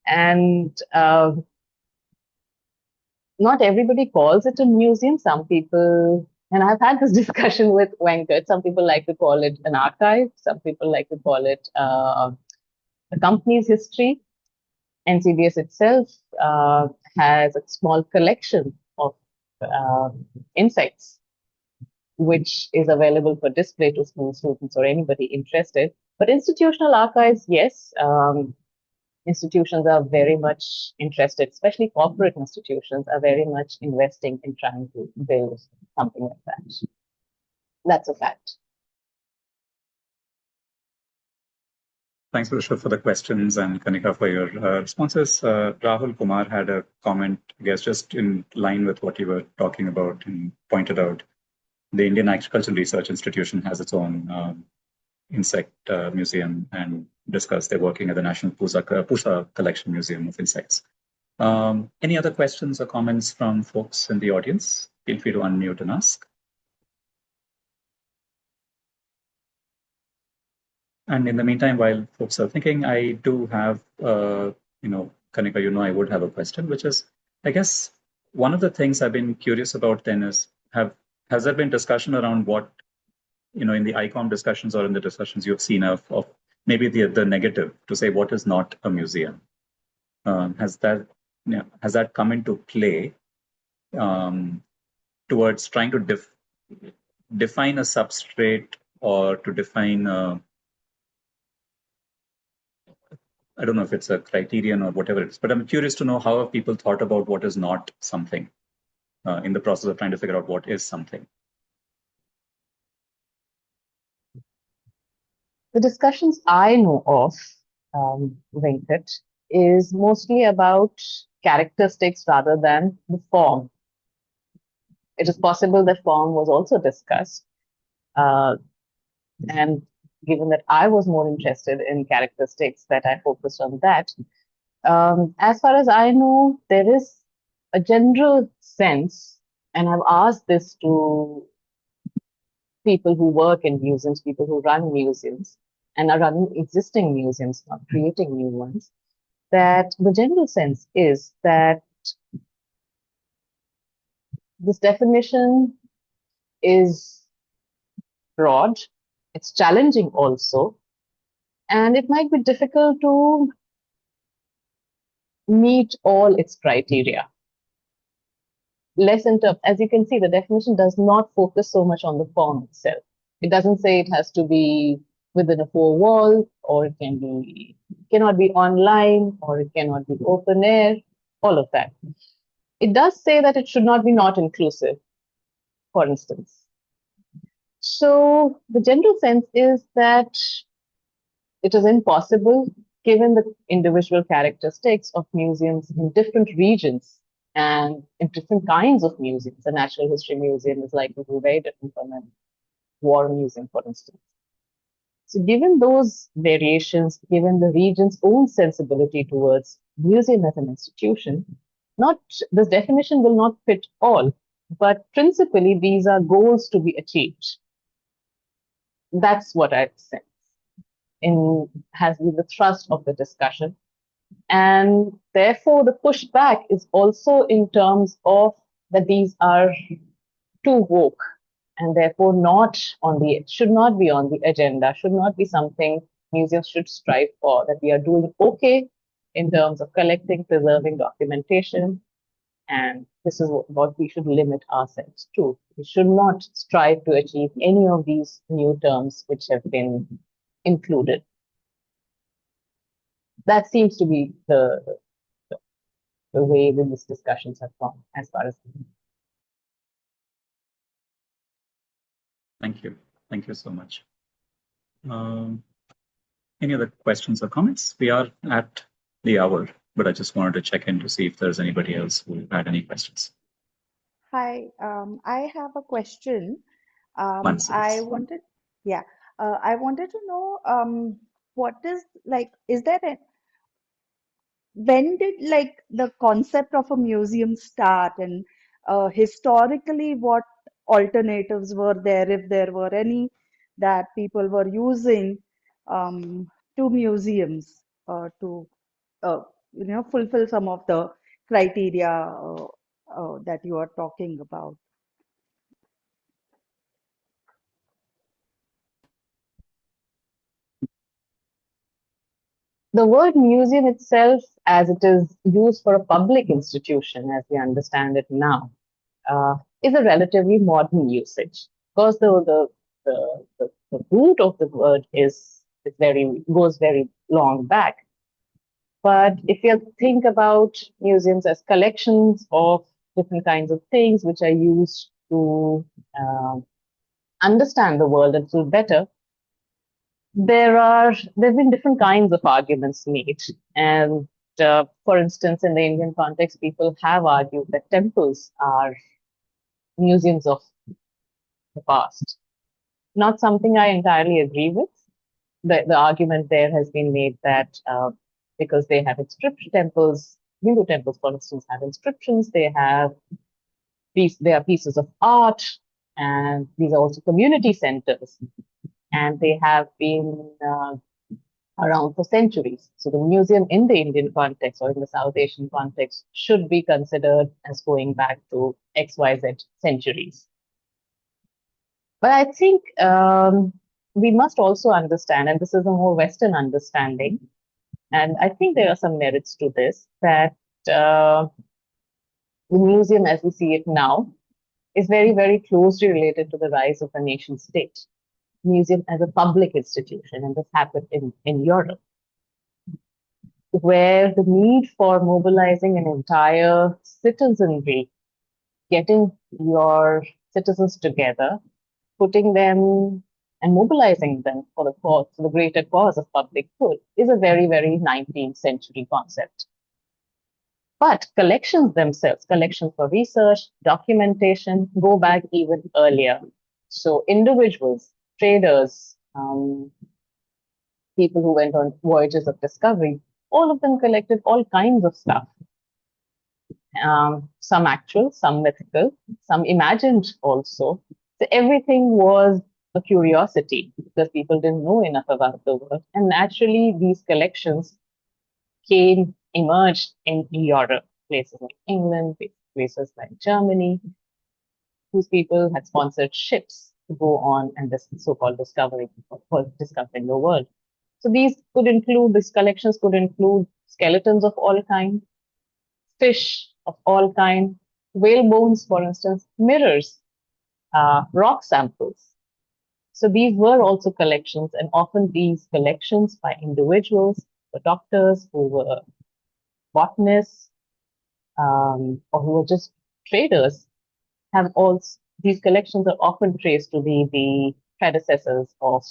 And not everybody calls it a museum. Some people, and I've had this discussion with Venkat, some people like to call it an archive. Some people like to call it a company's history. NCBS itself has a small collection of insects, which is available for display to school students or anybody interested. But institutional archives, yes, institutions are very much interested, especially corporate institutions are very much investing in trying to build something like that. That's a fact. Thanks, Rishabh, for the questions, and Kanika for your responses. Rahul Kumar had a comment, I guess, just in line with what you were talking about, and pointed out the Indian Agricultural Research Institution has its own insect museum, and discussed they're working at the National Pusa Collection Museum of Insects. Any other questions or comments from folks in the audience? Feel free to unmute and ask. And in the meantime, while folks are thinking, I do have, Kanika, I would have a question, which is, I guess, one of the things I've been curious about then is, has there been discussion around what, in the ICOM discussions or in the discussions you've seen of maybe the negative to say what is not a museum? Has that come into play towards trying to define a substrate or to define I don't know if it's a criterion or whatever it is, but I'm curious to know how have people thought about what is not something in the process of trying to figure out what is something. The discussions I know of, Venkat, is mostly about characteristics rather than the form. It is possible that form was also discussed. And given that I was more interested in characteristics, that I focused on that. As far as I know, there is a general sense, and I've asked this to people who work in museums, people who run museums, and are running existing museums, not creating new ones, that the general sense is that this definition is broad, it's challenging also, and it might be difficult to meet all its criteria. Less in terms, as you can see, the definition does not focus so much on the form itself. It doesn't say it has to be within a four wall, or it cannot be online, or it cannot be open air, all of that. It does say that it should not be not inclusive, for instance. So the general sense is that it is impossible, given the individual characteristics of museums in different regions and in different kinds of museums. A natural history museum is likely to be very different from a war museum, for instance. So given those variations, given the region's own sensibility towards museum as an institution, this definition will not fit all. but principally these are goals to be achieved. That's what I sense has been the thrust of the discussion. And therefore, the pushback is also in terms of that these are too woke and therefore should not be on the agenda, should not be something museums should strive for, that we are doing okay in terms of collecting, preserving documentation. And this is what we should limit ourselves to. We should not strive to achieve any of these new terms which have been included. That seems to be the way that these discussions have gone as far as. Thank you. Thank you so much. Any other questions or comments? We are at the hour, but I just wanted to check in to see if there's anybody else who had any questions. Hi, I have a question. Mansi, I yes. wanted, yeah, I wanted to know what is like, when did like the concept of a museum start, and historically what alternatives were there, if there were any, that people were using to museums to fulfill some of the criteria that you are talking about. The word museum itself, as it is used for a public institution, as we understand it now, is a relatively modern usage. Because the root of the word goes very long back. But if you think about museums as collections of different kinds of things which are used to understand the world a little better, there've been different kinds of arguments made. And for instance, in the Indian context, people have argued that temples are museums of the past. Not something I entirely agree with. The argument there has been made that because they have inscription temples, Hindu temples, for instance, have inscriptions, they are pieces of art, and these are also community centers. And they have been around for centuries. So the museum in the Indian context or in the South Asian context should be considered as going back to XYZ centuries. But I think we must also understand, and this is a more Western understanding, and I think there are some merits to this, that the museum as we see it now is very, very closely related to the rise of a nation state. Museum as a public institution, and this happened in Europe, where the need for mobilizing an entire citizenry, getting your citizens together, putting them and mobilizing them for the greater cause of public good is a very, very 19th century concept. But collections themselves, collections for research, documentation, go back even earlier. So individuals, traders, people who went on voyages of discovery, all of them collected all kinds of stuff. Some actual, some mythical, some imagined also. So everything was a curiosity because people didn't know enough about the world. And naturally, these collections emerged in Europe, places like England, places like Germany, whose people had sponsored ships to go on and this so-called discovering the world. So these collections could include skeletons of all kinds, fish of all kinds, whale bones, for instance, mirrors, rock samples. So these were also collections, and often these collections by individuals, the doctors who were botanists, or who were just traders, these collections are often traced to be the predecessors of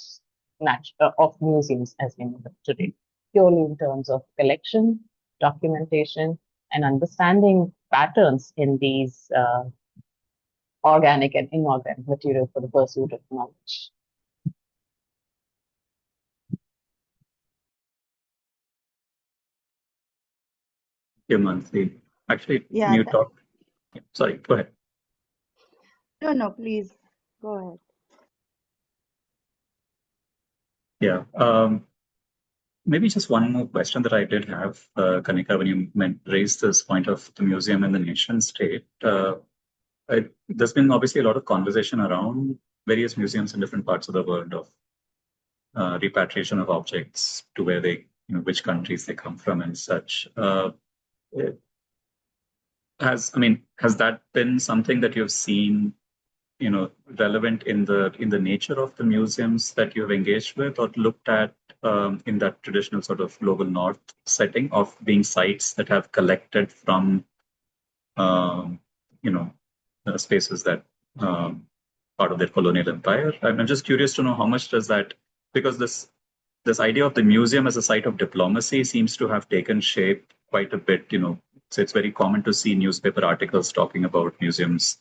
museums as we know them today, purely in terms of collection, documentation, and understanding patterns in these organic and inorganic material for the pursuit of knowledge. Mansi. Actually, Yeah, you talked. Sorry, go ahead. No, no, please go ahead. Yeah. Maybe just one more question that I did have, Kanika, when you raised this point of the museum and the nation state. There's been obviously a lot of conversation around various museums in different parts of the world of repatriation of objects to where they, which countries they come from and such. Has that been something that you've seen, relevant in the nature of the museums that you've engaged with or looked at in that traditional sort of global north setting of being sites that have collected from, um, you know, spaces that part of their colonial empire? I'm just curious to know how much does that, because this idea of the museum as a site of diplomacy seems to have taken shape quite a bit. So it's very common to see newspaper articles talking about museums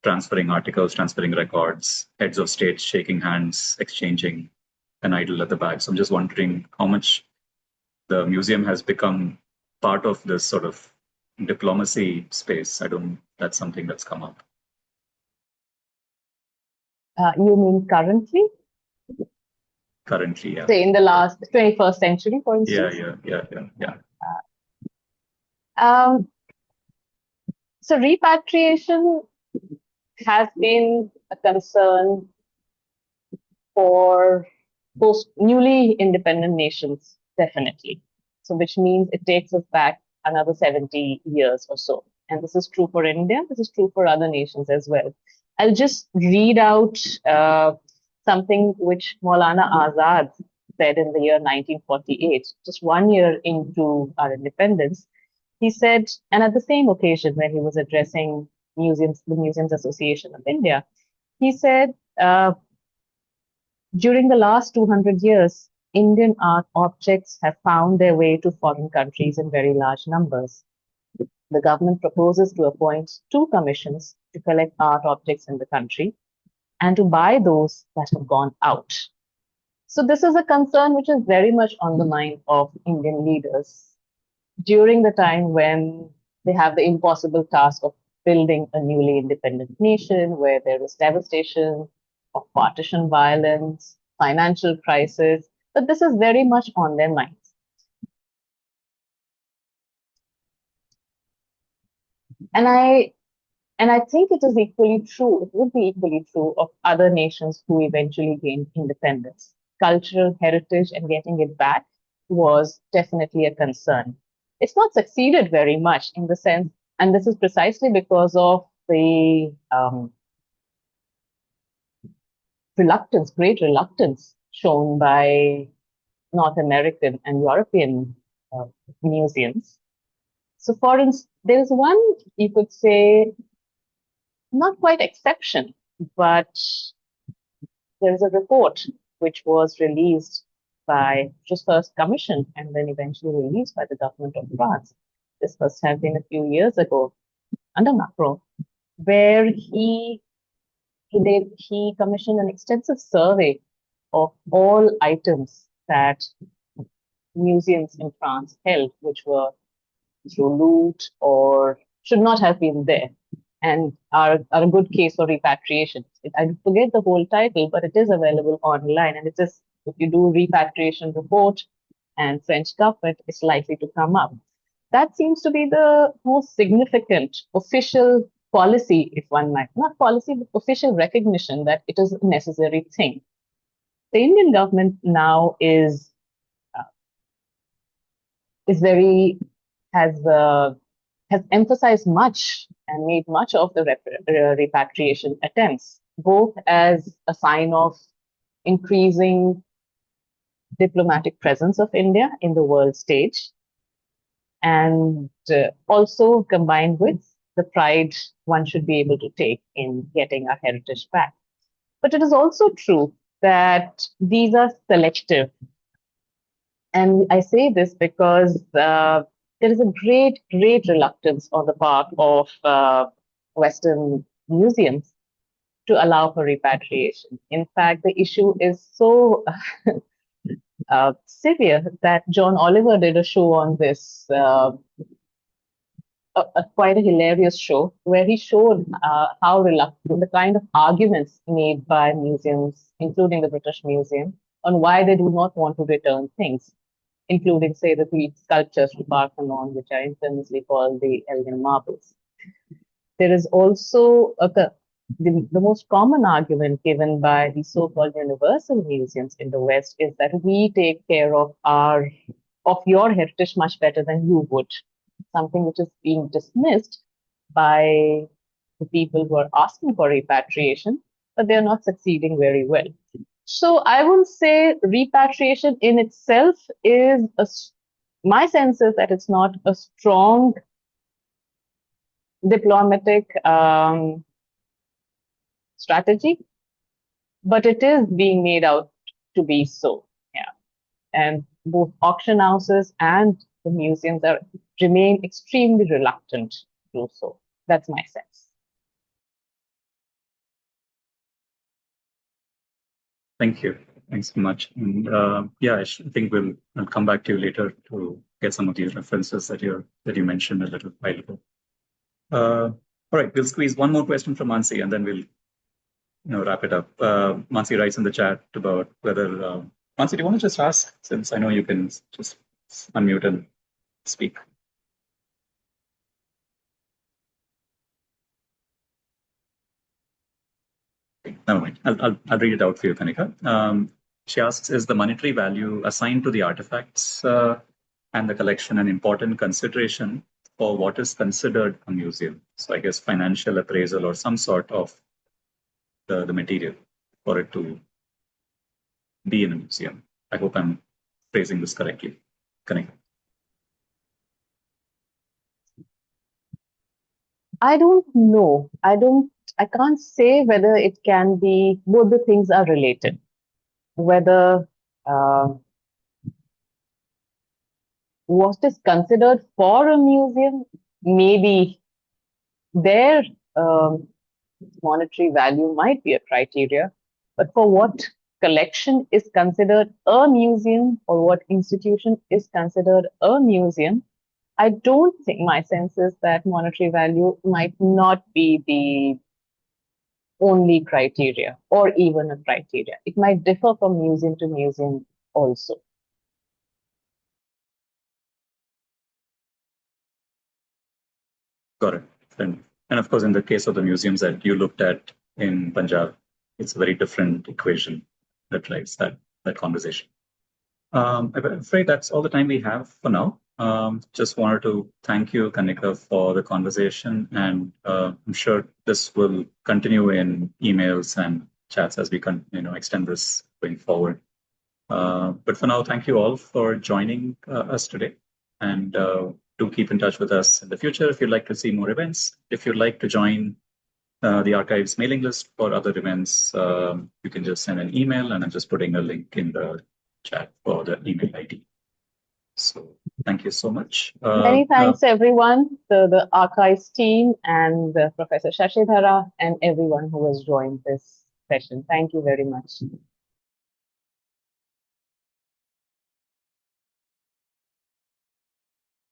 transferring articles, transferring records, heads of states shaking hands, exchanging an idol at the back. So I'm just wondering how much the museum has become part of this sort of diplomacy space. That's something that's come up. You mean currently? Currently, yeah. Say in the last 21st century, for instance? Yeah. So repatriation has been a concern for newly independent nations, definitely. So which means it takes us back another 70 years or so. And this is true for India. This is true for other nations as well. I'll just read out something which Maulana Azad said in the year 1948, just 1 year into our independence. He said, and at the same occasion when he was addressing the Museums Association of India, he said, during the last 200 years, Indian art objects have found their way to foreign countries in very large numbers. The government proposes to appoint 2 commissions to collect art objects in the country and to buy those that have gone out. So this is a concern which is very much on the mind of Indian leaders during the time when they have the impossible task of building a newly independent nation where there is devastation of partition violence, financial crisis, but this is very much on their minds. And I think it is equally true, it would be equally true of other nations who eventually gained independence. Cultural heritage and getting it back was definitely a concern. It's not succeeded very much in the sense, and this is precisely because of the great reluctance shown by North American and European museums. So for instance, there's one, you could say, not quite exception, but there's a report which was released just first commissioned and then eventually released by the government of France. This must have been a few years ago under Macron, where he commissioned an extensive survey of all items that museums in France held, which were through loot or should not have been there and are a good case for repatriation. I forget the whole title, but it is available online. And it is, if you do repatriation report and French government, it's likely to come up. That seems to be the most significant official policy, if one might, not policy, but official recognition that it is a necessary thing. The Indian government now has emphasized much and made much of the repatriation attempts, both as a sign of increasing diplomatic presence of India in the world stage, and also combined with the pride one should be able to take in getting our heritage back. But it is also true that these are selective. And I say this because there is a great reluctance on the part of Western museums to allow for repatriation. In fact, the issue is so severe that John Oliver did a show on this quite a hilarious show where he showed how reluctant, the kind of arguments made by museums, including the British Museum, on why they do not want to return things, including, say, the three sculptures to Parthenon, which are infamously called the Elgin marbles. There is also the most common argument given by the so-called universal museums in the West is that we take care of your heritage much better than you would. Something which is being dismissed by the people who are asking for repatriation, but they're not succeeding very well. So I will say repatriation in itself is my sense is that it's not a strong diplomatic strategy, but it is being made out to be so. Yeah. And both auction houses and the museums remain extremely reluctant to do so. That's my sense. Thank you. Thanks so much. And yeah, I think I'll come back to you later to get some of these references that you mentioned a little while ago. All right, we'll squeeze one more question from Mansi, and then we'll wrap it up. Mansi writes in the chat about whether Mansi, do you want to just ask, since I know you can just unmute and speak. Never mind. I'll read it out for you, Kanika. She asks, is the monetary value assigned to the artifacts and the collection an important consideration for what is considered a museum? So I guess financial appraisal or some sort of the material for it to be in a museum. I hope I'm phrasing this correctly. Kanika. I don't know. I can't say whether it can be, both the things are related. Whether what is considered for a museum, maybe their monetary value might be a criteria, but for what collection is considered a museum or what institution is considered a museum, I don't think, my sense is that monetary value might not be the only criteria or even a criteria. It might differ from museum to museum also. Got it. And of course, in the case of the museums that you looked at in Punjab, it's a very different equation that drives that conversation. I'm afraid that's all the time we have for now. Just wanted to thank you, Kanika, for the conversation, and I'm sure this will continue in emails and chats as we extend this going forward. But for now, thank you all for joining us today, and do keep in touch with us in the future if you'd like to see more events. If you'd like to join the archives mailing list for other events, you can just send an email, and I'm just putting a link in the chat for the email ID. So thank you so much. Many thanks, everyone, the archives team and Professor Shashidhara and everyone who has joined this session. Thank you very much.